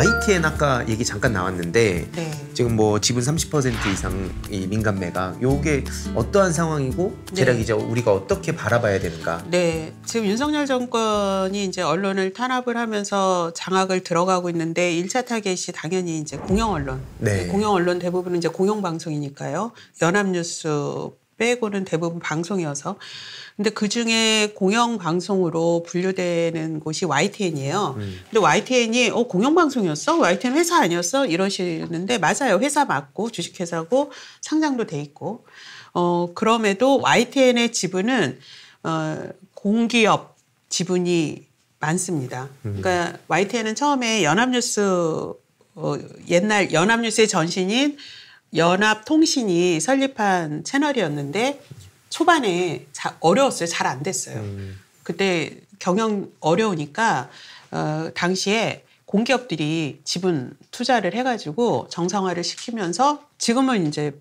YTN 아까 얘기 잠깐 나왔는데 네. 지금 뭐 지분 30% 이상이 민간 매각, 요게 어떠한 상황이고 대략 이제 우리가 어떻게 바라봐야 되는가? 네, 지금 윤석열 정권이 이제 언론을 탄압을 하면서 장악을 들어가고 있는데 1차 타겟이 당연히 이제 공영 언론. 네. 공영 언론 대부분은 이제 공영 방송이니까요. 연합뉴스 빼고는 대부분 방송이어서. 근데 그 중에 공영 방송으로 분류되는 곳이 YTN이에요. 근데 YTN이 공영 방송이었어? YTN 회사 아니었어? 이러시는데 맞아요. 회사 맞고 주식회사고 상장도 돼 있고. 그럼에도 YTN의 지분은 공기업 지분이 많습니다. 그러니까 YTN은 처음에 연합뉴스 옛날 연합뉴스의 전신인 연합통신이 설립한 채널이었는데 초반에 어려웠어요. 잘 안 됐어요. 그때 경영 어려우니까 당시에 공기업들이 지분 투자를 해가지고 정상화를 시키면서 지금은 이제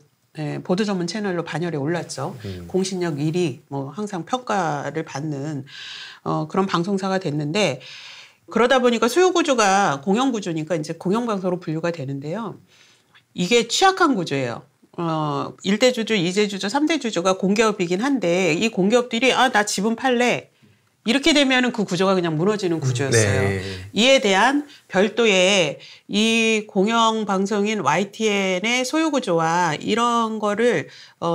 보도 전문 채널로 반열에 올랐죠. 공신력 1위, 뭐 항상 평가를 받는 그런 방송사가 됐는데 그러다 보니까 수요 구조가 공영 구조니까 이제 공영 방송으로 분류가 되는데요. 이게 취약한 구조예요. 1대 주주, 2대 주주, 3대 주주가 공기업이긴 한데 이 공기업들이 나 지분 팔래. 이렇게 되면 그 구조가 그냥 무너지는 구조였어요. 네. 이에 대한 별도의 이 공영방송인 YTN의 소유구조와 이런 거를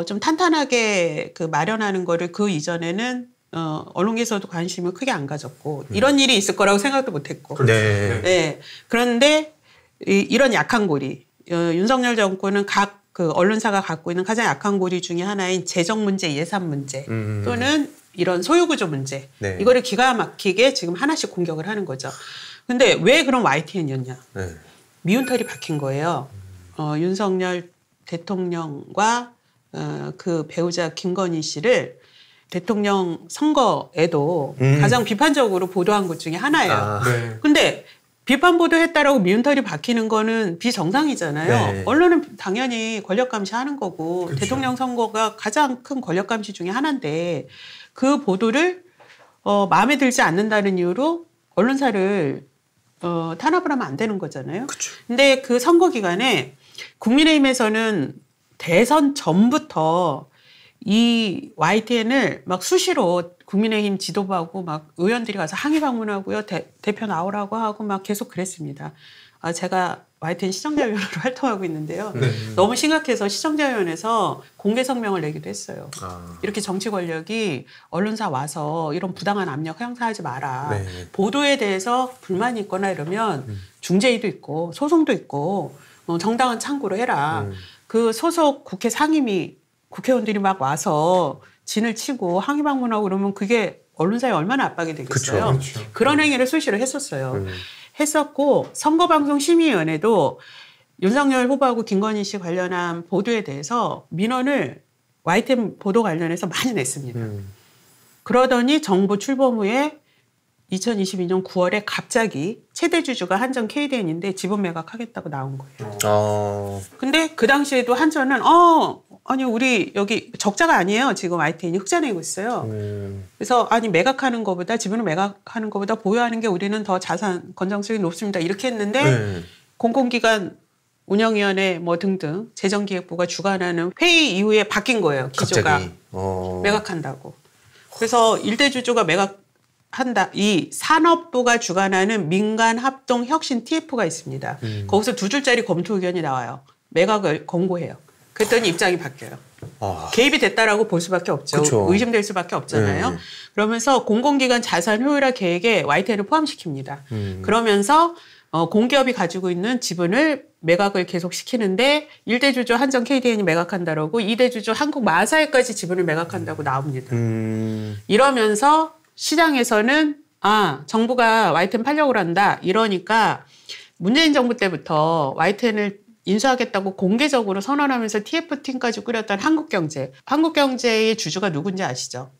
좀 탄탄하게 마련하는 거를 그 이전에는 언론계에서도 관심을 크게 안 가졌고 이런 일이 있을 거라고 생각도 못 했고. 네. 네. 그런데 이런 약한 고리. 윤석열 정권은 각 그 언론사가 갖고 있는 가장 약한 고리 중에 하나인 재정 문제, 예산 문제 또는 이런 소유구조 문제. 네. 이거를 기가 막히게 지금 하나씩 공격을 하는 거죠. 근데 왜 그런 YTN이었냐. 네. 미운털이 박힌 거예요. 윤석열 대통령과 그 배우자 김건희 씨를 대통령 선거에도 가장 비판적으로 보도한 것 중에 하나예요. 네. 근데 비판 보도했다라고 미운털이 박히는 거는 비정상이잖아요. 네. 언론은 당연히 권력 감시하는 거고 그렇죠. 대통령 선거가 가장 큰 권력 감시 중에 하나인데 그 보도를 마음에 들지 않는다는 이유로 언론사를 탄압을 하면 안 되는 거잖아요. 그쵸. 근데 그 선거 기간에 국민의힘에서는 대선 전부터 이 YTN을 막 수시로 국민의힘 지도부하고 막 의원들이 가서 항의 방문하고요. 대표 나오라고 하고 막 계속 그랬습니다. 제가 YTN 시청자위원으로 활동하고 있는데요. 네. 너무 심각해서 시청자위원회에서 공개 성명을 내기도 했어요. 이렇게 정치 권력이 언론사 와서 이런 부당한 압력 행사하지 마라. 네. 보도에 대해서 불만이 있거나 이러면 중재위도 있고 소송도 있고 정당한 창구로 해라. 그 소속 국회 상임위 국회의원들이 막 와서 진을 치고 항의 방문하고 그러면 그게 언론사에 얼마나 압박이 되겠어요. 그렇죠. 그런 행위를 수시로 했었어요. 했었고 선거방송심의위원회도 윤석열 후보하고 김건희 씨 관련한 보도에 대해서 민원을 YTN 보도 관련해서 많이 냈습니다. 그러더니 정부 출범 후에 2022년 9월에 갑자기 최대 주주가 한전 KDN인데 지분 매각하겠다고 나온 거예요. 근데 그 당시에도 한전은 아니 우리 여기 적자가 아니에요. 지금 YTN이 흑자 내고 있어요. 그래서 아니 매각하는 것보다 지분을 매각하는 것보다 보유하는 게 우리는 더 자산 건전성이 높습니다. 이렇게 했는데 공공기관 운영위원회 뭐 등등 재정기획부가 주관하는 회의 이후에 바뀐 거예요. 기조가. 매각한다고. 그래서 1대 주주가 매각한다. 이 산업부가 주관하는 민간합동혁신 TF가 있습니다. 거기서 2줄짜리 검토 의견이 나와요. 매각을 권고해요. 그랬더니 입장이 바뀌어요. 개입이 됐다라고 볼 수밖에 없죠. 그쵸. 의심될 수밖에 없잖아요. 그러면서 공공기관 자산 효율화 계획에 YTN을 포함시킵니다. 그러면서 공기업이 가지고 있는 지분을 매각을 계속 시키는데 1대 주주 한전 KDN이 매각한다라고 2대 주주 한국마사회까지 지분을 매각한다고 나옵니다. 이러면서 시장에서는 정부가 YTN 팔려고 한다. 이러니까 문재인 정부 때부터 YTN을 인수하겠다고 공개적으로 선언하면서 TF팀까지 꾸렸던 한국경제. 한국경제의 주주가 누군지 아시죠?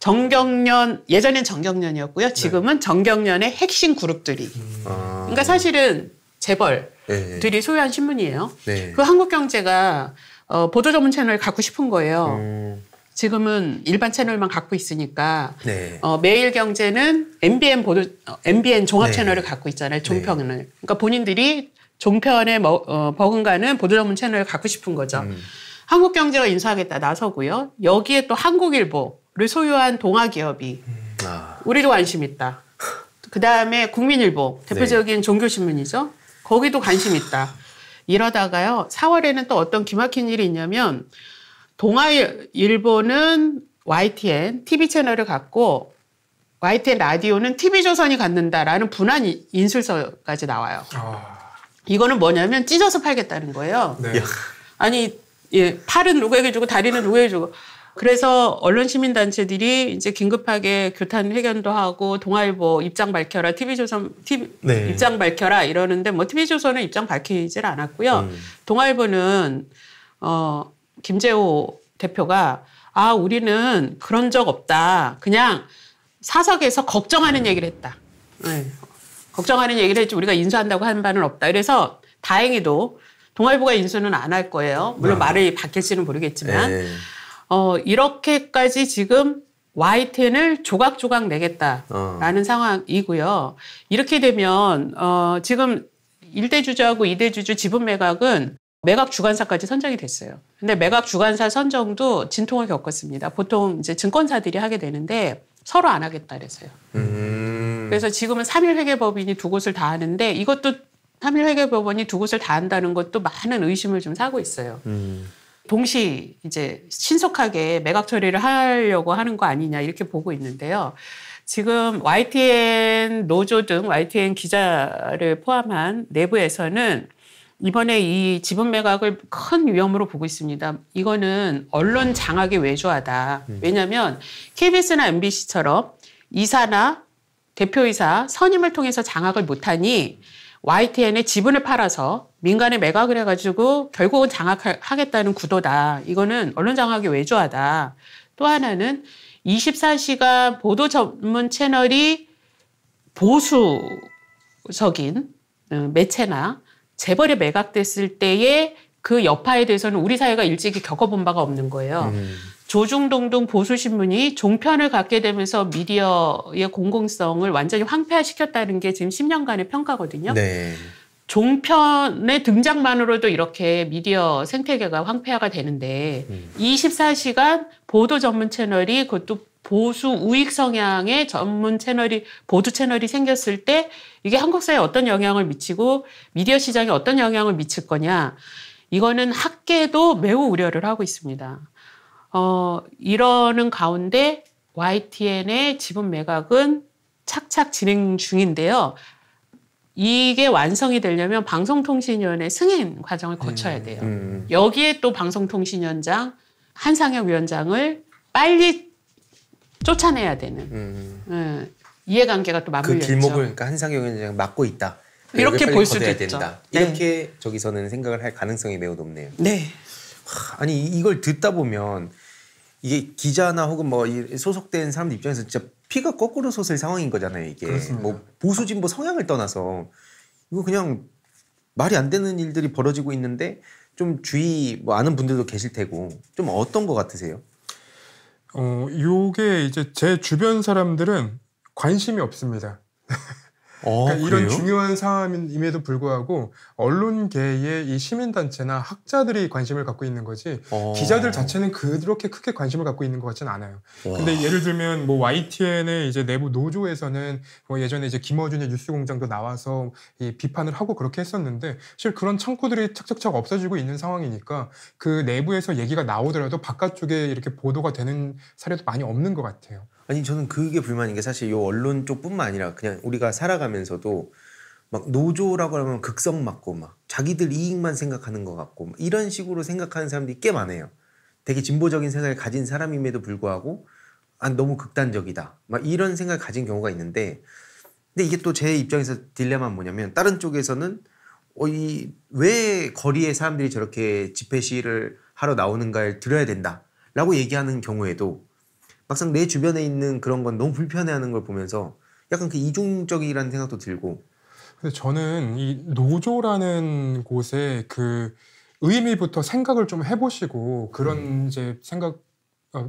정경련, 예전엔 정경련이었고요. 지금은 정경련의 핵심 그룹들이. 그러니까 사실은 재벌들이 소유한 신문이에요. 그 한국경제가 보도 전문 채널을 갖고 싶은 거예요. 지금은 일반 채널만 갖고 있으니까 네. 매일경제는 MBN 종합 네. 채널을 갖고 있잖아요. 종편을. 네. 그러니까 본인들이 종편에 버금가는 보도 전문 채널을 갖고 싶은 거죠. 한국경제가 인수하겠다 나서고요. 여기에 또 한국일보를 소유한 동아기업이 우리도 관심 있다. 그다음에 국민일보 대표적인 종교신문이죠. 거기도 관심 있다. 이러다가요. 4월에는 또 어떤 기막힌 일이 있냐면 동아일보는 YTN TV 채널을 갖고 YTN 라디오는 TV조선이 갖는다라는 분한 인술서까지 나와요. 이거는 뭐냐면 찢어서 팔겠다는 거예요. 네. 아니 팔은 누구에게 주고 다리는 누구에게 주고. 그래서 언론 시민단체들이 이제 긴급하게 교탄 회견도 하고 동아일보 입장 밝혀라, TV조선 네. 입장 밝혀라 이러는데 뭐 TV조선은 입장 밝히질 않았고요. 동아일보는 김재호 대표가 우리는 그런 적 없다. 그냥 사석에서 걱정하는 얘기를 했다. 네. 걱정하는 얘기를 했지 우리가 인수한다고 한 바는 없다. 그래서 다행히도 동아일보가 인수는 안 할 거예요. 물론 말이 바뀔지는 모르겠지만 네. 이렇게까지 지금 YTN을 조각조각 내겠다라는 상황이고요. 이렇게 되면 지금 1대 주주하고 2대 주주 지분 매각은 매각 주관사까지 선정이 됐어요. 근데 매각 주관사 선정도 진통을 겪었습니다. 보통 이제 증권사들이 하게 되는데 서로 안 하겠다 그랬어요. 그래서 지금은 3일회계법인이 두 곳을 다 하는데 이것도 3일회계법원이 두 곳을 다 한다는 것도 많은 의심을 좀 사고 있어요. 동시 이제 신속하게 매각 처리를 하려고 하는 거 아니냐 이렇게 보고 있는데요. 지금 YTN 노조 등 YTN 기자를 포함한 내부에서는 이번에 이 지분 매각을 큰 위험으로 보고 있습니다. 이거는 언론 장악에 외조하다. 왜냐하면 KBS나 MBC처럼 이사나 대표이사 선임을 통해서 장악을 못하니 YTN의 지분을 팔아서 민간에 매각을 해가지고 결국은 장악하겠다는 구도다. 이거는 언론 장악에 외조하다. 또 하나는 24시간 보도 전문 채널이 보수적인 매체나 재벌에 매각됐을 때의 그 여파에 대해서는 우리 사회가 일찍이 겪어본 바가 없는 거예요. 조중동 등 보수신문이 종편을 갖게 되면서 미디어의 공공성을 완전히 황폐화시켰다는 게 지금 10년간의 평가거든요. 네. 종편의 등장만으로도 이렇게 미디어 생태계가 황폐화가 되는데 24시간 보도 전문 채널이 그것도 보수 우익 성향의 전문 채널이 보도 채널이 생겼을 때 이게 한국 사회에 어떤 영향을 미치고 미디어 시장에 어떤 영향을 미칠 거냐. 이거는 학계도 매우 우려를 하고 있습니다. 이러는 가운데 YTN의 지분 매각은 착착 진행 중인데요. 이게 완성이 되려면 방송통신위원회 승인 과정을 거쳐야 돼요. 여기에 또 방송통신위원장 한상혁 위원장을 빨리 쫓아내야 되는 이해관계가 또 맞물려 있죠. 그 길목을 그러니까 한상혁 위원장이 막고 있다. 이렇게 볼 수도 있죠. 된다. 네. 이렇게 저기서는 생각을 할 가능성이 매우 높네요. 네. 아니 이걸 듣다 보면 이게 기자나 혹은 뭐 소속된 사람들 입장에서 진짜 피가 거꾸로 솟을 상황인 거잖아요. 이게 그렇습니다. 뭐 보수 진보 성향을 떠나서 이거 그냥 말이 안 되는 일들이 벌어지고 있는데 좀 주의 뭐 아는 분들도 계실 테고 좀 어떤 거 같으세요? 요게 이제 제 주변 사람들은 관심이 없습니다. 그러니까 이런 그래요? 중요한 상황임에도 불구하고 언론계의 이 시민단체나 학자들이 관심을 갖고 있는 거지 기자들 자체는 그렇게 크게 관심을 갖고 있는 것 같지는 않아요. 근데 예를 들면 뭐 YTN의 이제 내부 노조에서는 뭐 예전에 이제 김어준의 뉴스공장도 나와서 이 비판을 하고 그렇게 했었는데 사실 그런 창구들이 착착착 없어지고 있는 상황이니까 그 내부에서 얘기가 나오더라도 바깥쪽에 이렇게 보도가 되는 사례도 많이 없는 것 같아요. 아니 저는 그게 불만인 게 사실 요 언론 쪽뿐만 아니라 그냥 우리가 살아가면서도 막 노조라고 하면 극성 맞고 막 자기들 이익만 생각하는 것 같고 이런 식으로 생각하는 사람들이 꽤 많아요. 되게 진보적인 생각을 가진 사람임에도 불구하고 너무 극단적이다 막 이런 생각을 가진 경우가 있는데 근데 이게 또 제 입장에서 딜레마는 뭐냐면 다른 쪽에서는 왜 거리에 사람들이 저렇게 집회 시위를 하러 나오는가를 들어야 된다라고 얘기하는 경우에도 막상 내 주변에 있는 그런 건 너무 불편해하는 걸 보면서 약간 그 이중적이라는 생각도 들고. 근데 저는 이 노조라는 곳에 그 의미부터 생각을 좀 해보시고 그런 이제 생각을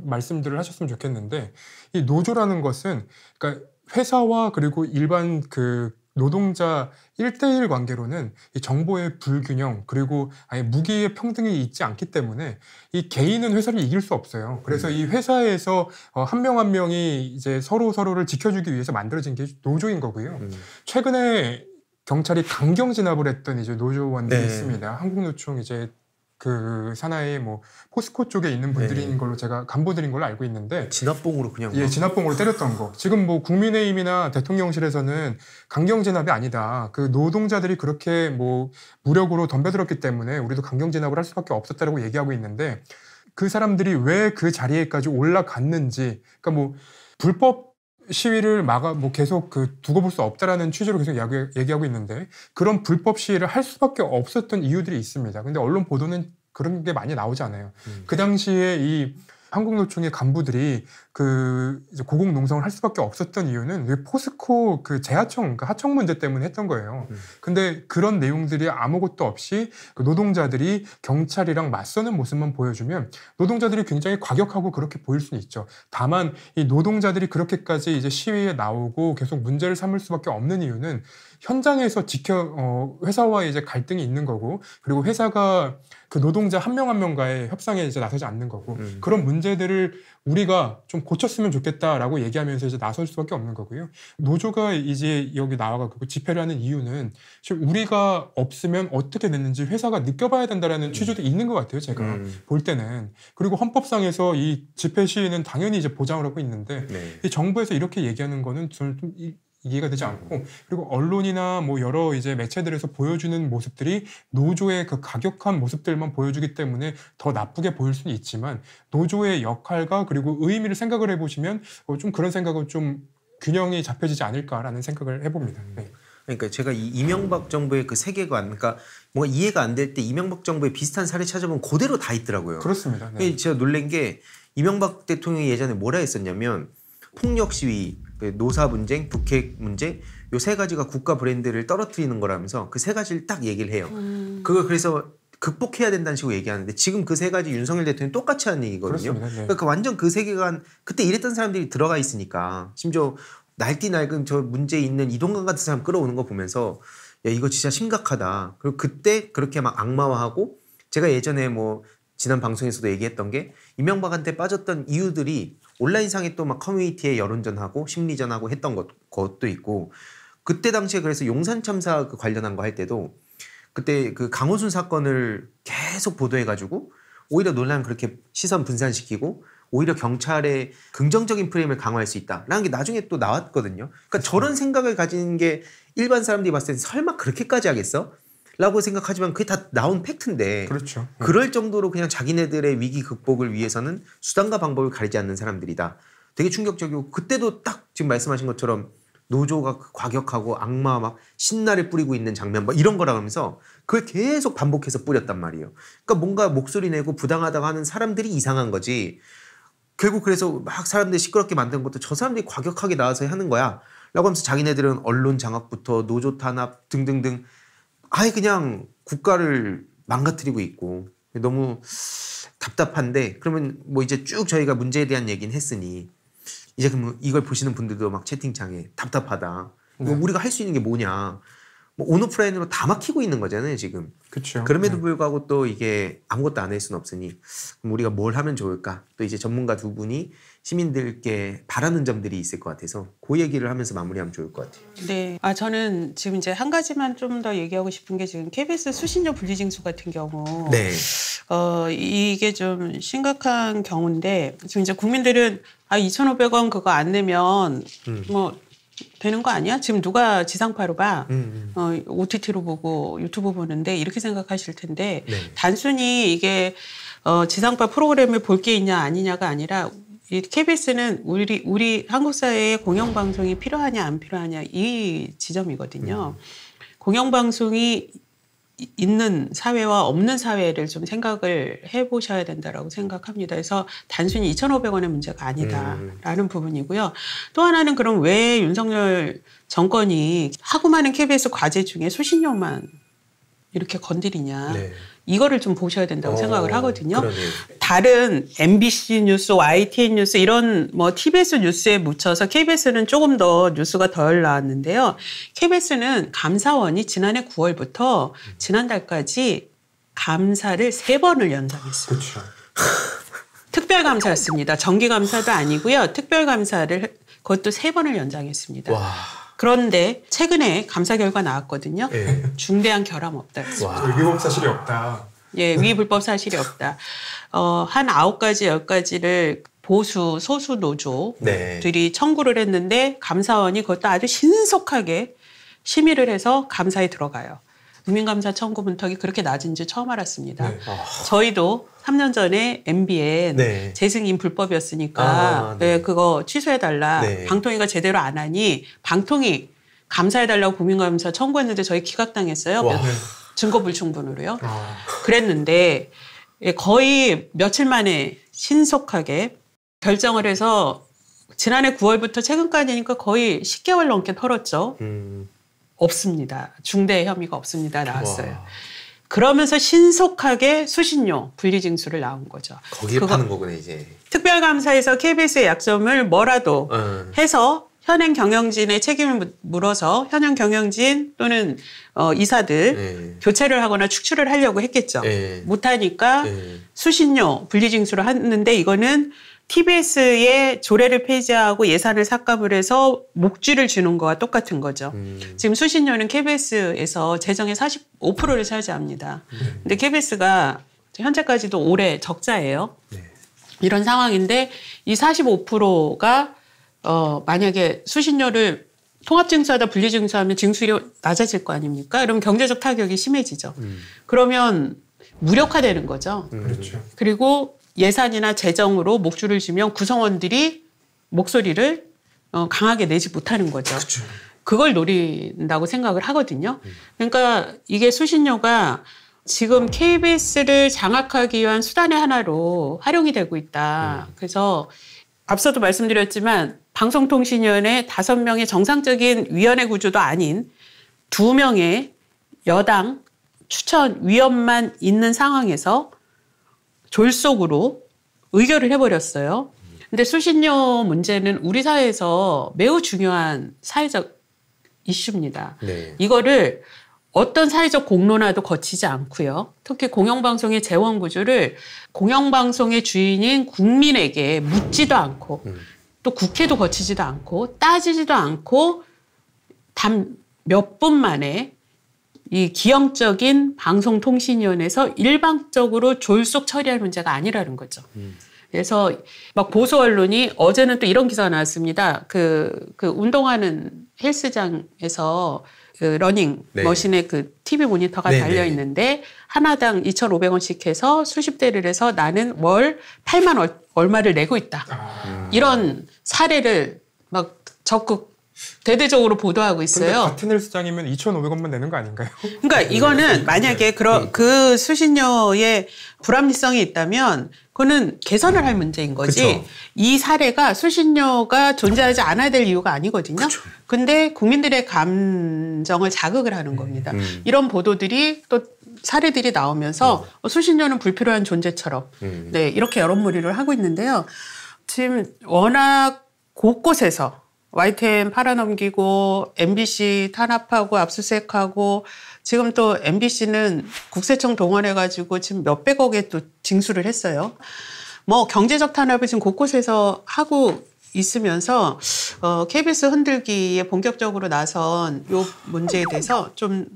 말씀들을 하셨으면 좋겠는데 이 노조라는 것은 그러니까 회사와 그리고 일반 그 노동자 1대1 관계로는 이 정보의 불균형 그리고 아예 무기의 평등이 있지 않기 때문에 이 개인은 회사를 이길 수 없어요. 그래서 이 회사에서 한 명 한 명이 이제 서로를 지켜주기 위해서 만들어진 게 노조인 거고요. 최근에 경찰이 강경 진압을 했던 이제 노조원들이 있습니다. 한국노총 이제 그 산하의 뭐 포스코 쪽에 있는 분들인 걸로 제가 간부들인 걸로 알고 있는데 진압봉으로 그냥 진압봉으로 때렸던 거. 지금 뭐 국민의힘이나 대통령실에서는 강경 진압이 아니다. 그 노동자들이 그렇게 뭐 무력으로 덤벼들었기 때문에 우리도 강경 진압을 할 수밖에 없었다라고 얘기하고 있는데 그 사람들이 왜 그 자리에까지 올라갔는지, 그러니까 뭐 불법 시위를 뭐 계속 두고 볼 수 없다라는 취지로 계속 얘기하고 있는데 그런 불법 시위를 할 수밖에 없었던 이유들이 있습니다. 근데 언론 보도는 그런 게 많이 나오지 않아요. 그 당시에 이 한국노총의 간부들이 이제 고공농성을 할 수밖에 없었던 이유는 왜 포스코 그 재하청, 그 하청 문제 때문에 했던 거예요. 근데 그런 내용들이 아무것도 없이 그 노동자들이 경찰이랑 맞서는 모습만 보여주면 노동자들이 굉장히 과격하고 그렇게 보일 수는 있죠. 다만 이 노동자들이 그렇게까지 이제 시위에 나오고 계속 문제를 삼을 수밖에 없는 이유는 현장에서 회사와의 이제 갈등이 있는 거고, 그리고 회사가 그 노동자 한 명 한 명과의 협상에 이제 나서지 않는 거고, 그런 문제들을 우리가 좀 고쳤으면 좋겠다라고 얘기하면서 이제 나설 수밖에 없는 거고요. 노조가 이제 여기 나와가지고 집회를 하는 이유는 우리가 없으면 어떻게 됐는지 회사가 느껴봐야 된다라는 취지도 있는 것 같아요, 제가 볼 때는. 그리고 헌법상에서 이 집회 시위는 당연히 이제 보장을 하고 있는데, 이 정부에서 이렇게 얘기하는 거는 저는 좀 이해가 되지 않고, 그리고 언론이나 뭐 여러 이제 매체들에서 보여주는 모습들이 노조의 그 가격한 모습들만 보여주기 때문에 더 나쁘게 보일 수는 있지만, 노조의 역할과 그리고 의미를 생각을 해보시면 좀 그런 생각은 좀 균형이 잡혀지지 않을까라는 생각을 해봅니다. 네. 그러니까 제가 이 이명박 정부의 그 세계관, 그러니까 뭔가 이해가 안 될 때 이명박 정부의 비슷한 사례 찾아보면 그대로 다 있더라고요. 그렇습니다. 네. 제가 놀란 게 이명박 대통령이 예전에 뭐라 했었냐면, 폭력 시위, 노사 분쟁, 북핵 문제, 요 세 가지가 국가 브랜드를 떨어뜨리는 거라면서 그 세 가지를 딱 얘기를 해요. 그걸 그래서 극복해야 된다는 식으로 얘기하는데, 지금 그 세 가지 윤석열 대통령이 똑같이 하는 얘기거든요. 그렇습니다. 네. 그러니까 완전 그 세계관, 그때 이랬던 사람들이 들어가 있으니까, 심지어 날뛰 낡은 저 문제 있는 이동관 같은 사람 끌어오는 거 보면서 야, 이거 진짜 심각하다. 그리고 그때 그렇게 막 악마화하고, 제가 예전에 뭐 지난 방송에서도 얘기했던 게, 이명박한테 빠졌던 이유들이 온라인상에 또 막 커뮤니티에 여론전하고 심리전하고 했던 것도 있고, 그때 당시에 그래서 용산 참사 관련한 거 할 때도 그때 그 강호순 사건을 계속 보도해가지고 오히려 논란을 그렇게 시선 분산시키고 오히려 경찰의 긍정적인 프레임을 강화할 수 있다라는 게 나중에 또 나왔거든요. 그러니까 저런 생각을 가지는 게 일반 사람들이 봤을 때 설마 그렇게까지 하겠어? 라고 생각하지만 그게 다 나온 팩트인데, 그렇죠. 그럴 정도로 그냥 자기네들의 위기 극복을 위해서는 수단과 방법을 가리지 않는 사람들이다. 되게 충격적이고, 그때도 딱 지금 말씀하신 것처럼 노조가 과격하고 악마 막 신나를 뿌리고 있는 장면 막 이런 거라 하면서 그걸 계속 반복해서 뿌렸단 말이에요. 그러니까 뭔가 목소리 내고 부당하다고 하는 사람들이 이상한 거지, 결국 그래서 막 사람들이 시끄럽게 만든 것도 저 사람들이 과격하게 나와서 하는 거야 라고 하면서 자기네들은 언론 장악부터 노조 탄압 등등등 아예 그냥 국가를 망가뜨리고 있고, 너무 답답한데, 그러면 뭐 이제 쭉 저희가 문제에 대한 얘기는 했으니 이제 그럼 이걸 보시는 분들도 막 채팅창에 답답하다, 뭐 우리가 할 수 있는 게 뭐냐, 뭐 온오프라인으로 다 막히고 있는 거잖아요 지금. 그렇죠. 그럼에도 불구하고 또 이게 아무것도 안 할 수는 없으니 그럼 우리가 뭘 하면 좋을까, 또 이제 전문가 두 분이 시민들께 바라는 점들이 있을 것 같아서 그 얘기를 하면서 마무리하면 좋을 것 같아요. 네, 저는 지금 이제 한 가지만 좀 더 얘기하고 싶은 게, 지금 KBS 수신료 분리징수 같은 경우, 네. 이게 좀 심각한 경우인데, 지금 이제 국민들은 2,500원 그거 안 내면 뭐 되는 거 아니야? 지금 누가 지상파로 봐? OTT로 보고 유튜브 보는데, 이렇게 생각하실 텐데, 네. 단순히 이게 지상파 프로그램을 볼 게 있냐 아니냐가 아니라, 이 KBS는 우리 한국 사회에 공영방송이 필요하냐 안 필요하냐 이 지점이거든요. 공영방송이 있는 사회와 없는 사회를 좀 생각을 해보셔야 된다라고 생각합니다. 그래서 단순히 2,500원의 문제가 아니다라는 부분이고요. 또 하나는, 그럼 왜 윤석열 정권이 하고 많은 KBS 과제 중에 수신료만 이렇게 건드리냐. 네. 이거를 좀 보셔야 된다고 생각을 하거든요. 그러네요. 다른 MBC 뉴스, YTN 뉴스 이런 뭐 TBS 뉴스에 묻혀서 KBS는 조금 더 뉴스가 덜 나왔는데요. KBS는 감사원이 지난해 9월부터 지난달까지 감사를 3번을 연장했어요. 그렇죠. 특별감사였습니다. 정기감사도 아니고요. 특별감사를 그것도 3번을 연장했습니다. 와. 그런데 최근에 감사 결과 나왔거든요. 네. 중대한 결함 없다 했습니다. 위법 사실이 없다. 예, 위불법 사실이 없다. 한 9가지, 10가지를 보수, 소수 노조들이 청구를 했는데 감사원이 그것도 아주 신속하게 심의를 해서 감사에 들어가요. 국민감사 청구 문턱이 그렇게 낮은지 처음 알았습니다. 네. 저희도 3년 전에 MBN 네. 재승인 불법이었으니까 네. 그거 취소해달라. 네. 방통위가 제대로 안 하니 방통위 감사해달라고 국민감사 청구했는데 저희 기각당했어요. 와. 증거 불충분으로요. 그랬는데 거의 며칠 만에 신속하게 결정을 해서 지난해 9월부터 최근까지니까 거의 10개월 넘게 털었죠. 없습니다. 중대 혐의가 없습니다. 나왔어요. 와. 그러면서 신속하게 수신료 분리징수를 나온 거죠. 거기에 파는 거구나 이제. 특별감사에서 KBS의 약점을 뭐라도 해서 현행 경영진의 책임을 물어서 현행 경영진 또는 이사들 교체를 하거나 축출을 하려고 했겠죠. 못하니까 수신료 분리징수를 하는데 이거는 TBS의 조례를 폐지하고 예산을 삭감을 해서 목쥐를 주는 거와 똑같은 거죠. 지금 수신료는 KBS에서 재정의 45%를 차지합니다. 근데 KBS가 현재까지도 올해 적자예요. 이런 상황인데 이 45%가 만약에 수신료를 통합징수하다 분리징수하면 징수율이 낮아질 거 아닙니까? 그럼 경제적 타격이 심해지죠. 그러면 무력화되는 거죠. 그렇죠. 그리고 예산이나 재정으로 목줄을 주면 구성원들이 목소리를 강하게 내지 못하는 거죠. 그렇죠. 그걸 노린다고 생각을 하거든요. 그러니까 이게 수신료가 지금 KBS를 장악하기 위한 수단의 하나로 활용이 되고 있다. 그래서 앞서도 말씀드렸지만 방송통신위원회 5명의 정상적인 위원회 구조도 아닌 2명의 여당 추천위원만 있는 상황에서 졸속으로 의결을 해버렸어요. 근데 수신료 문제는 우리 사회에서 매우 중요한 사회적 이슈입니다. 네. 이거를 어떤 사회적 공론화도 거치지 않고요. 특히 공영방송의 재원 구조를 공영방송의 주인인 국민에게 묻지도 않고 또 국회도 거치지도 않고 따지지도 않고 단 몇 분 만에 이 기형적인 방송통신위원회에서 일방적으로 졸속 처리할 문제가 아니라는 거죠. 그래서 막 보수 언론이 어제는 또 이런 기사가 나왔습니다. 그 운동하는 헬스장에서 그 러닝 머신에 그 TV 모니터가 달려 있는데 하나당 2,500원씩 해서 수십 대를 해서 나는 월 8만 얼마를 내고 있다. 이런 사례를 막 적극 대대적으로 보도하고 있어요. 근데 같은 헬스장이면 2,500원만 내는 거 아닌가요? 그러니까 이거는 만약에 그 수신료의 불합리성이 있다면 그거는 개선을 할 문제인 거지. 그쵸. 이 사례가 수신료가 존재하지 않아야 될 이유가 아니거든요. 그쵸. 근데 국민들의 감정을 자극을 하는 겁니다. 이런 보도들이 또 사례들이 나오면서 수신료는 불필요한 존재처럼 네, 이렇게 여론몰이를 하고 있는데요. 지금 워낙 곳곳에서 YTN 팔아넘기고 MBC 탄압하고 압수수색하고 지금 또 MBC는 국세청 동원해가지고 지금 몇백억에 또 징수를 했어요. 뭐 경제적 탄압을 지금 곳곳에서 하고 있으면서 KBS 흔들기에 본격적으로 나선 이 문제에 대해서 좀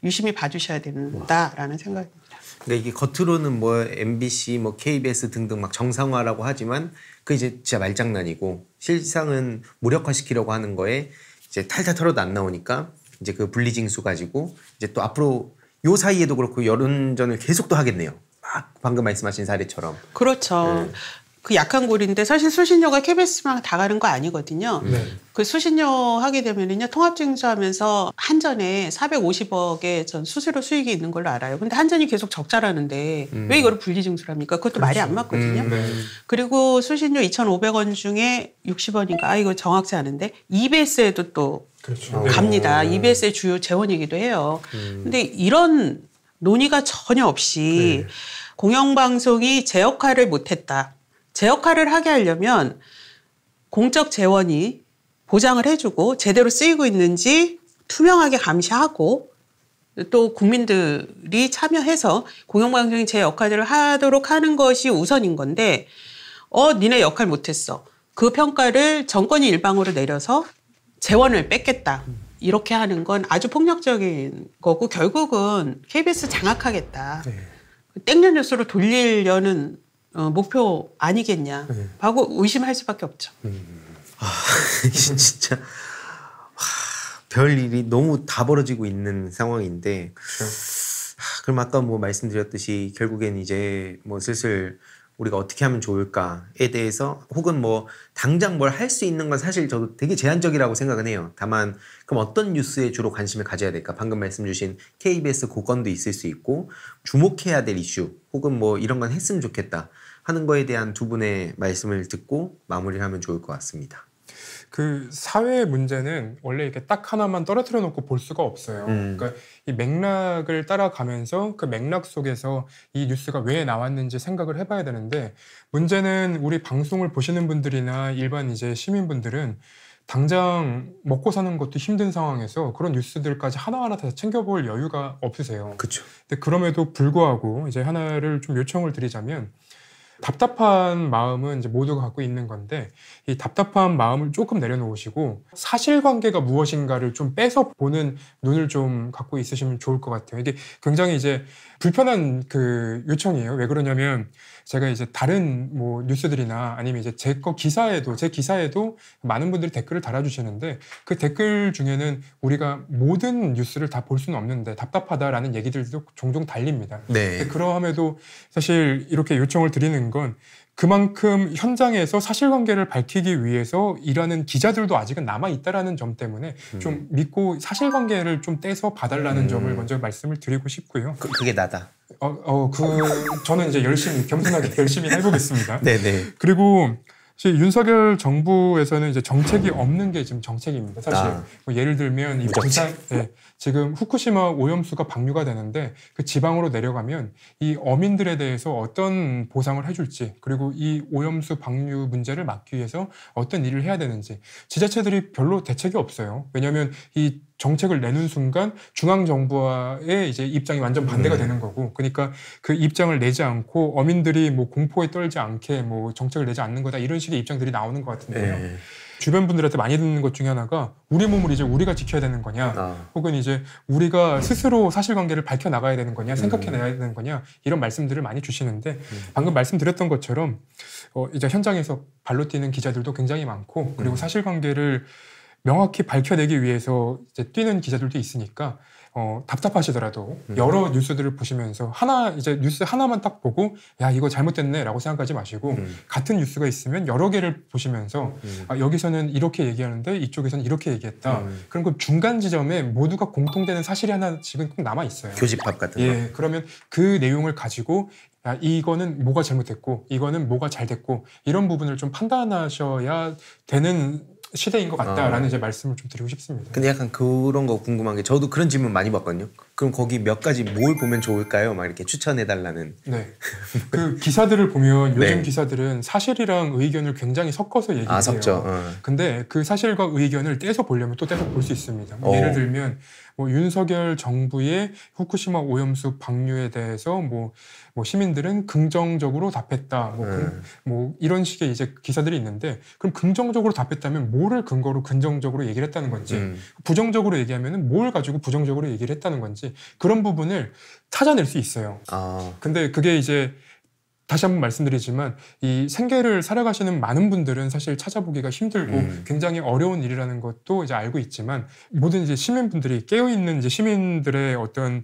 유심히 봐주셔야 된다라는 생각입니다. 그러니까 이게 겉으로는 뭐 MBC, 뭐 KBS 등등 막 정상화라고 하지만 그 이제 진짜 말장난이고 실상은 무력화시키려고 하는 거에 이제 탈탈 털어도 안 나오니까 이제 그 분리징수 가지고 이제 또 앞으로 요 사이에도 그렇고 여론전을 계속 또 하겠네요. 막 방금 말씀하신 사례처럼. 그렇죠. 그 약한 고리인데 사실 수신료가 KBS만 다 가는 거 아니거든요. 그 수신료 하게 되면은요 통합징수하면서 한전에 450억의 전 수수료 수익이 있는 걸로 알아요. 근데 한전이 계속 적자라는데 왜 이거를 분리징수를 합니까? 그것도 말이 안 맞거든요. 그리고 수신료 2,500원 중에 60원인가 이거 정확치 않은데 EBS에도 또 그렇죠. 갑니다. EBS의 주요 재원이기도 해요. 근데 이런 논의가 전혀 없이 공영방송이 제 역할을 못했다. 제 역할을 하게 하려면 공적 재원이 보장을 해주고 제대로 쓰이고 있는지 투명하게 감시하고 또 국민들이 참여해서 공영방송이 제 역할을 하도록 하는 것이 우선인 건데 니네 역할 못했어. 그 평가를 정권이 일방으로 내려서 재원을 뺏겠다. 이렇게 하는 건 아주 폭력적인 거고 결국은 KBS 장악하겠다. 땡볕 뉴스로 돌리려는 목표 아니겠냐 하고 의심할 수밖에 없죠. 진짜 별일이 너무 다 벌어지고 있는 상황인데 그럼 아까 뭐 말씀드렸듯이 결국엔 이제 뭐 슬슬 우리가 어떻게 하면 좋을까에 대해서 혹은 뭐 당장 뭘 할 수 있는 건 사실 저도 되게 제한적이라고 생각은 해요. 다만 그럼 어떤 뉴스에 주로 관심을 가져야 될까? 방금 말씀 주신 KBS 고건도 있을 수 있고 주목해야 될 이슈 혹은 뭐 이런 건 했으면 좋겠다 하는 거에 대한 두 분의 말씀을 듣고 마무리를 하면 좋을 것 같습니다. 그 사회의 문제는 원래 이렇게 딱 하나만 떨어뜨려 놓고 볼 수가 없어요. 그러니까 이 맥락을 따라가면서 그 맥락 속에서 이 뉴스가 왜 나왔는지 생각을 해봐야 되는데 문제는 우리 방송을 보시는 분들이나 일반 이제 시민분들은 당장 먹고 사는 것도 힘든 상황에서 그런 뉴스들까지 하나하나 다 챙겨볼 여유가 없으세요. 그렇죠. 근데 그럼에도 불구하고 이제 하나를 좀 요청을 드리자면 답답한 마음은 이제 모두가 갖고 있는 건데 이 답답한 마음을 조금 내려놓으시고 사실관계가 무엇인가를 좀 빼서 보는 눈을 좀 갖고 있으시면 좋을 것 같아요. 이게 굉장히 이제 불편한 그 요청이에요. 왜 그러냐면 제가 이제 다른 뭐 뉴스들이나 아니면 이제 제 기사에도 많은 분들이 댓글을 달아주시는데 그 댓글 중에는 우리가 모든 뉴스를 다 볼 수는 없는데 답답하다라는 얘기들도 종종 달립니다. 네. 그러함에도 사실 이렇게 요청을 드리는 건 그만큼 현장에서 사실관계를 밝히기 위해서 일하는 기자들도 아직은 남아있다라는 점 때문에 좀 믿고 사실관계를 좀 떼서 봐달라는 점을 먼저 말씀을 드리고 싶고요. 그게 나다. 저는 이제 겸손하게 열심히 해보겠습니다. 네네. 그리고 윤석열 정부에서는 이제 정책이 없는 게 지금 정책입니다. 사실 뭐 예를 들면 이 부산, 지금 후쿠시마 오염수가 방류가 되는데 그 지방으로 내려가면 이 어민들에 대해서 어떤 보상을 해줄지 그리고 이 오염수 방류 문제를 막기 위해서 어떤 일을 해야 되는지 지자체들이 별로 대책이 없어요. 왜냐하면 이 정책을 내는 순간 중앙정부와의 이제 입장이 완전 반대가 되는 거고, 그러니까 그 입장을 내지 않고 어민들이 뭐 공포에 떨지 않게 뭐 정책을 내지 않는 거다 이런 식의 입장들이 나오는 것 같은데요. 주변 분들한테 많이 듣는 것 중에 하나가 우리 몸을 이제 우리가 지켜야 되는 거냐, 혹은 이제 우리가 스스로 사실관계를 밝혀 나가야 되는 거냐, 생각해내야 되는 거냐 이런 말씀들을 많이 주시는데 방금 말씀드렸던 것처럼 이제 현장에서 발로 뛰는 기자들도 굉장히 많고 그리고 사실관계를 명확히 밝혀내기 위해서 이제 뛰는 기자들도 있으니까 답답하시더라도 여러 뉴스들을 보시면서 이제 뉴스 하나만 딱 보고 야 이거 잘못됐네라고 생각하지 마시고 같은 뉴스가 있으면 여러 개를 보시면서 여기서는 이렇게 얘기하는데 이쪽에서는 이렇게 얘기했다. 그럼 그 중간 지점에 모두가 공통되는 사실이 하나씩은 꼭 남아 있어요. 교집합 같은 거. 그러면 그 내용을 가지고 야, 이거는 뭐가 잘못됐고 이거는 뭐가 잘 됐고 이런 부분을 좀 판단하셔야 되는 시대인 것 같다라는 이제 말씀을 좀 드리고 싶습니다. 근데 약간 그런 거 궁금한 게 저도 그런 질문 많이 받거든요. 그럼 거기 몇 가지 뭘 보면 좋을까요? 막 이렇게 추천해달라는. 네. 그 기사들을 보면 요즘 기사들은 사실이랑 의견을 굉장히 섞어서 얘기해요. 섞죠. 근데 그 사실과 의견을 떼서 보려면 또 떼서 볼 수 있습니다. 예를 들면 뭐 윤석열 정부의 후쿠시마 오염수 방류에 대해서 뭐 시민들은 긍정적으로 답했다. 뭐 이런 식의 이제 기사들이 있는데 그럼 긍정적으로 답했다면 뭐를 근거로 긍정적으로 얘기를 했다는 건지 부정적으로 얘기하면은 뭘 가지고 부정적으로 얘기를 했다는 건지 그런 부분을 찾아낼 수 있어요. 근데 그게 이제 다시 한번 말씀드리지만 이 생계를 살아가시는 많은 분들은 사실 찾아보기가 힘들고 굉장히 어려운 일이라는 것도 이제 알고 있지만 모든 이제 시민분들이 깨어있는 이제 시민들의 어떤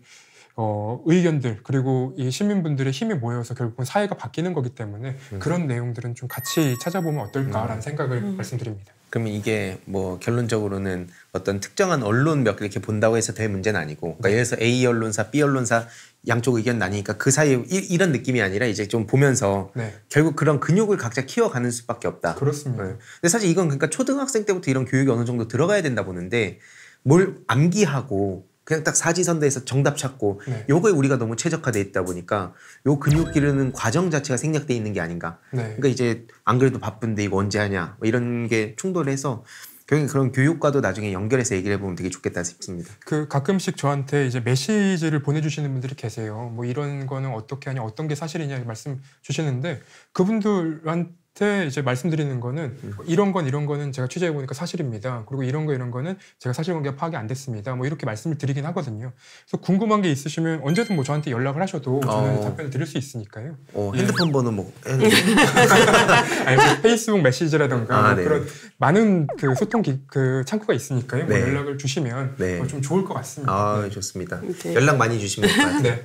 의견들 그리고 이 시민분들의 힘이 모여서 결국은 사회가 바뀌는 거기 때문에 그런 내용들은 좀 같이 찾아보면 어떨까라는 생각을 말씀드립니다. 그러면 이게 뭐 결론적으로는 어떤 특정한 언론 몇 개 이렇게 본다고 해서 될 문제는 아니고, 그러니까 예를 들어서 A 언론사, B 언론사 양쪽 의견 나뉘니까 그 사이에 이런 느낌이 아니라 이제 좀 보면서 결국 그런 근육을 각자 키워가는 수밖에 없다. 그렇습니다. 근데 사실 이건 그러니까 초등학생 때부터 이런 교육이 어느 정도 들어가야 된다 보는데 뭘 암기하고 그냥 딱 사지선다해서 정답 찾고 네. 요거에 우리가 너무 최적화돼 있다 보니까 요 근육 기르는 과정 자체가 생략돼 있는 게 아닌가. 네. 그러니까 이제 안 그래도 바쁜데 이거 언제 하냐 뭐 이런 게 충돌해서 결국에 그런 교육과도 나중에 연결해서 얘기를 해보면 되게 좋겠다 싶습니다. 그 가끔씩 저한테 이제 메시지를 보내주시는 분들이 계세요. 뭐 이런 거는 어떻게 하냐, 어떤 게 사실이냐 말씀 주시는데 그분들한테 이제 말씀드리는 거는 이런 거는 제가 취재해 보니까 사실입니다. 그리고 이런 거는 제가 사실관계가 파악이 안 됐습니다. 뭐 이렇게 말씀을 드리긴 하거든요. 그래서 궁금한 게 있으시면 언제든 뭐 저한테 연락을 하셔도 저는 답변을 드릴 수 있으니까요. 핸드폰 번호 뭐 아니, 뭐 페이스북 메시지라든가 네. 그런 많은 그 소통 그 창구가 있으니까요. 네. 뭐 연락을 주시면 네. 좀 좋을 것 같습니다. 네. 좋습니다. 네. 연락 많이 주시면 될 것 같아요.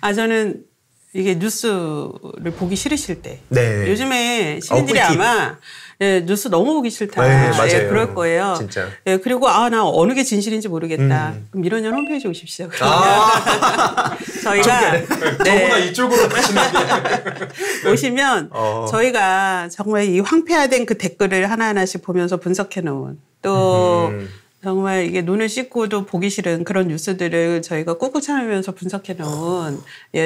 네. 저는 이게 뉴스를 보기 싫으실 때 네. 요즘에 시민들이 꿀팁. 아마 뉴스 너무 보기 싫다. 네, 맞아요. 그럴 거예요. 진짜. 그리고 나 어느 게 진실인지 모르겠다. 그럼 미러년 홈페이지 오십시오. 저희가 저보다 이쪽으로 가시는 게 오시면 저희가 정말 이 황폐화된 그 댓글을 하나하나씩 보면서 분석해 놓은 또 정말 이게 눈을 씻고도 보기 싫은 그런 뉴스들을 저희가 꾹꾹 참으면서 분석해 놓은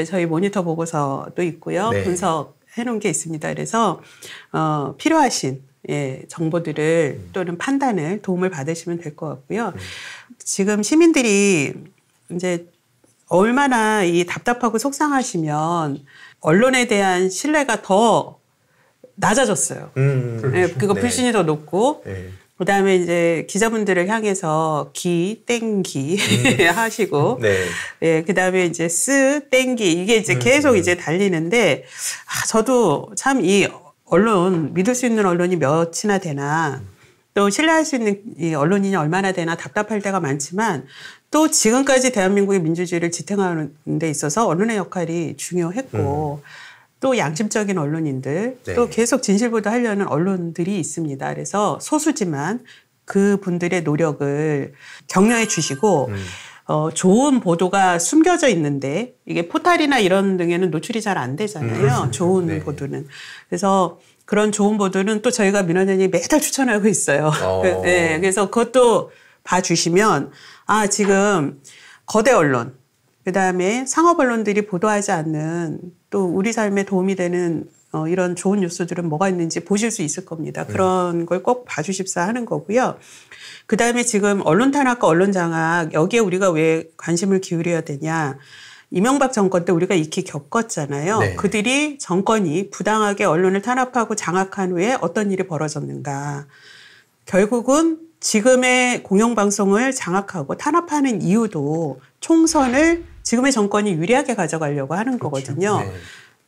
저희 모니터 보고서도 있고요. 네. 분석해 놓은 게 있습니다. 그래서 필요하신 정보들을 또는 판단을 도움을 받으시면 될 것 같고요. 지금 시민들이 이제 얼마나 이 답답하고 속상하시면 언론에 대한 신뢰가 더 낮아졌어요. 그거 네. 불신이 더 높고 네. 그다음에 이제 기자분들을 향해서 땡기 하시고 네. 그다음에 이제 땡기 이게 이제 계속 이제 달리는데 저도 참 이 언론 믿을 수 있는 언론이 몇이나 되나 또 신뢰할 수 있는 이 언론인이 얼마나 되나 답답할 때가 많지만 또 지금까지 대한민국의 민주주의를 지탱하는 데 있어서 언론의 역할이 중요했고 또 양심적인 언론인들 네. 또 계속 진실보도 하려는 언론들이 있습니다. 그래서 소수지만 그분들의 노력을 격려해 주시고 좋은 보도가 숨겨져 있는데 이게 포탈이나 이런 등에는 노출이 잘 안 되잖아요. 좋은 네. 보도는. 그래서 그런 좋은 보도는 또 저희가 민원연이 매달 추천하고 있어요. 네, 그래서 그것도 봐주시면 지금 거대 언론 그다음에 상업 언론들이 보도하지 않는 또 우리 삶에 도움이 되는 이런 좋은 뉴스들은 뭐가 있는지 보실 수 있을 겁니다. 그런 걸 꼭 봐주십사 하는 거고요. 그다음에 지금 언론 탄압과 언론 장악 여기에 우리가 왜 관심을 기울여야 되냐. 이명박 정권 때 우리가 익히 겪었잖아요. 네. 그들이 정권이 부당하게 언론을 탄압하고 장악한 후에 어떤 일이 벌어졌는가. 결국은 지금의 공영방송을 장악하고 탄압하는 이유도 총선을 지금의 정권이 유리하게 가져가려고 하는 거거든요. 네.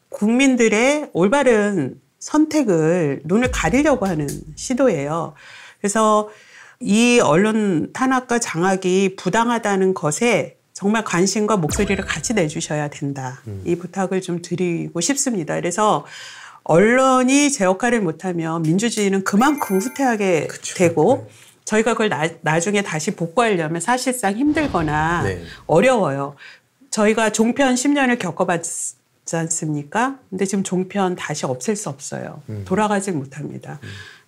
국민들의 올바른 선택을 눈을 가리려고 하는 시도예요. 그래서 이 언론 탄압과 장악이 부당하다는 것에 정말 관심과 목소리를 같이 내주셔야 된다. 이 부탁을 좀 드리고 싶습니다. 그래서 언론이 제 역할을 못하면 민주주의는 그만큼 후퇴하게 되고 저희가 그걸 나중에 다시 복구하려면 사실상 힘들거나 어려워요. 저희가 종편 10년을 겪어봤지 않습니까? 근데 지금 종편 다시 없앨 수 없어요. 돌아가질 못합니다.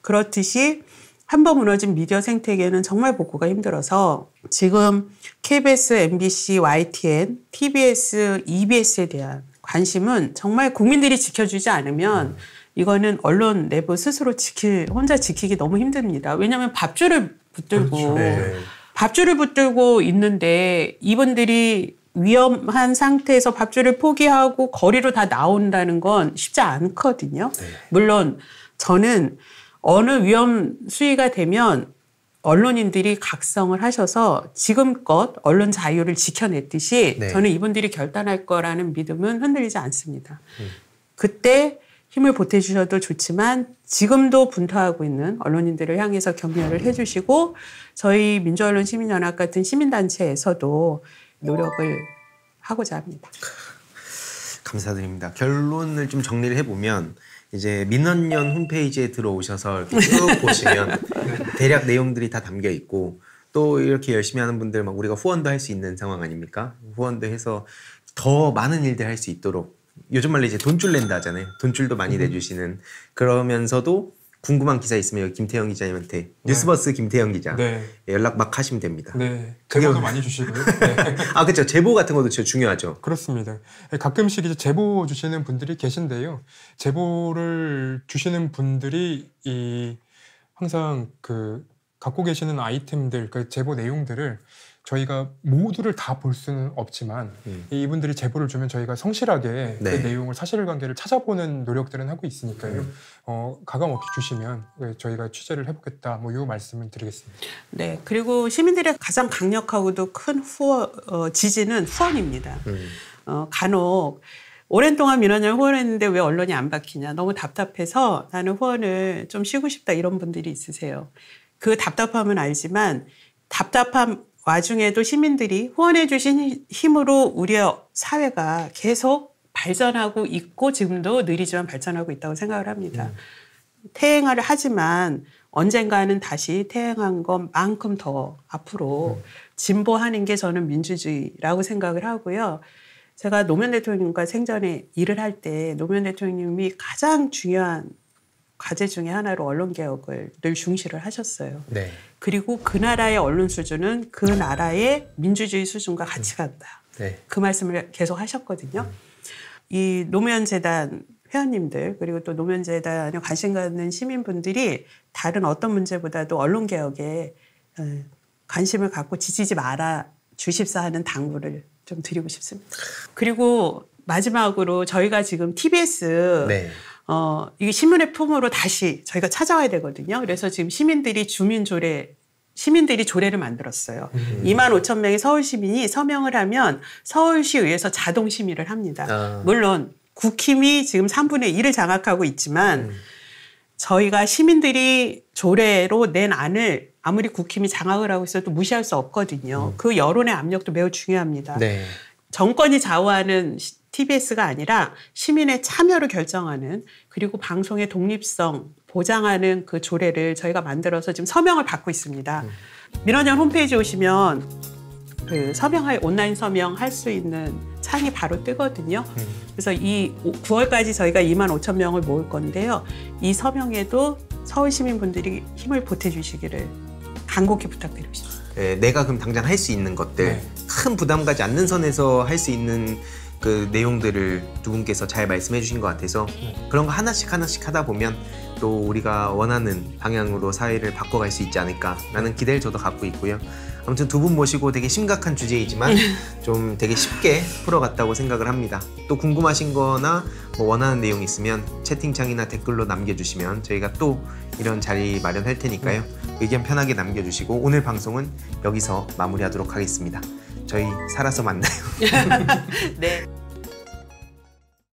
그렇듯이 한번 무너진 미디어 생태계는 정말 복구가 힘들어서 지금 KBS, MBC, YTN, TBS, EBS에 대한 관심은 정말 국민들이 지켜주지 않으면 이거는 언론 내부 스스로 혼자 지키기 너무 힘듭니다. 왜냐하면 밥줄을 붙들고 그렇죠. 네. 밥줄을 붙들고 있는데 이분들이 위험한 상태에서 밥줄을 포기하고 거리로 다 나온다는 건 쉽지 않거든요. 물론 저는 어느 위험 수위가 되면 언론인들이 각성을 하셔서 지금껏 언론 자유를 지켜냈듯이 저는 이분들이 결단할 거라는 믿음은 흔들리지 않습니다. 그때 힘을 보태주셔도 좋지만 지금도 분투하고 있는 언론인들을 향해서 격려를 해주시고 저희 민주언론 시민연합 같은 시민단체에서도 노력을 하고자 합니다. 감사드립니다. 결론을 좀 정리를 해보면 이제 민원연 홈페이지에 들어오셔서 이렇게 쭉 보시면 대략 내용들이 다 담겨 있고 또 이렇게 열심히 하는 분들 막 우리가 후원도 할 수 있는 상황 아닙니까? 후원도 해서 더 많은 일들 할 수 있도록 요즘 말로 이제 돈줄 낸다 하잖아요. 돈줄도 많이 내주시는 그러면서도 궁금한 기사 있으면 여기 김태형 기자님한테 뉴스버스 김태형 기자 연락 막 하시면 됩니다. 네, 제보도 많이 주시고요. 네. 아 그렇죠. 제보 같은 것도 진짜 중요하죠. 그렇습니다. 가끔씩 이제 제보 주시는 분들이 계신데요. 제보를 주시는 분들이 항상 갖고 계시는 아이템들, 그 제보 내용들을 저희가 모두를 다 볼 수는 없지만 이분들이 제보를 주면 저희가 성실하게 그 내용을 사실관계를 찾아보는 노력들은 하고 있으니까요. 가감없이 주시면 저희가 취재를 해보겠다 뭐 이 말씀을 드리겠습니다. 네, 그리고 시민들의 가장 강력하고도 큰 지지는 후원입니다. 간혹 오랜 동안 민원을 후원했는데 왜 언론이 안 밝히냐, 너무 답답해서 나는 후원을 좀 쉬고 싶다 이런 분들이 있으세요. 그 답답함은 알지만 답답함 와중에도 시민들이 후원해 주신 힘으로 우리 사회가 계속 발전하고 있고 지금도 느리지만 발전하고 있다고 생각을 합니다. 퇴행을 하지만 언젠가는 다시 퇴행한 것만큼 더 앞으로 진보하는 게 저는 민주주의라고 생각을 하고요. 제가 노무현 대통령과 생전에 일을 할 때 노무현 대통령님이 가장 중요한 과제 중에 하나로 언론개혁을 늘 중시를 하셨어요. 네. 그리고 그 나라의 언론 수준은 그 나라의 민주주의 수준과 같이 간다. 네. 그 말씀을 계속 하셨거든요. 이 노무현재단 회원님들 그리고 또 노무현재단에 관심 갖는 시민분들이 다른 어떤 문제보다도 언론개혁에 관심을 갖고 지치지 말아 주십사 하는 당부를 좀 드리고 싶습니다. 그리고 마지막으로 저희가 지금 TBS 이게 신문의 품으로 다시 저희가 찾아와야 되거든요. 그래서 지금 시민들이 조례를 만들었어요. 25,000명의 서울 시민이 서명을 하면 서울시의회에서 자동 심의를 합니다. 물론 국힘이 지금 3분의 1을 장악하고 있지만 저희가 시민들이 조례로 낸 안을 아무리 국힘이 장악을 하고 있어도 무시할 수 없거든요. 그 여론의 압력도 매우 중요합니다. 네. 정권이 좌우하는 TBS가 아니라 시민의 참여를 결정하는 그리고 방송의 독립성 보장하는 그 조례를 저희가 만들어서 지금 서명을 받고 있습니다. 민원연 홈페이지에 오시면 그 온라인 서명할 수 있는 창이 바로 뜨거든요. 그래서 이 9월까지 저희가 25,000명을 모을 건데요. 이 서명에도 서울 시민분들이 힘을 보태주시기를 간곡히 부탁드리고 싶습니다. 네, 내가 그럼 당장 할 수 있는 것들 큰 부담 가지 않는 선에서 할 수 있는 그 내용들을 두 분께서 잘 말씀해 주신 것 같아서 그런 거 하나씩 하다 보면 또 우리가 원하는 방향으로 사회를 바꿔갈 수 있지 않을까라는 기대를 저도 갖고 있고요. 아무튼 두 분 모시고 되게 심각한 주제이지만 좀 되게 쉽게 풀어갔다고 생각을 합니다. 또 궁금하신 거나 뭐 원하는 내용 있으면 채팅창이나 댓글로 남겨주시면 저희가 또 이런 자리 마련할 테니까요. 의견 편하게 남겨주시고 오늘 방송은 여기서 마무리하도록 하겠습니다. 저희 살아서 만나요. 네.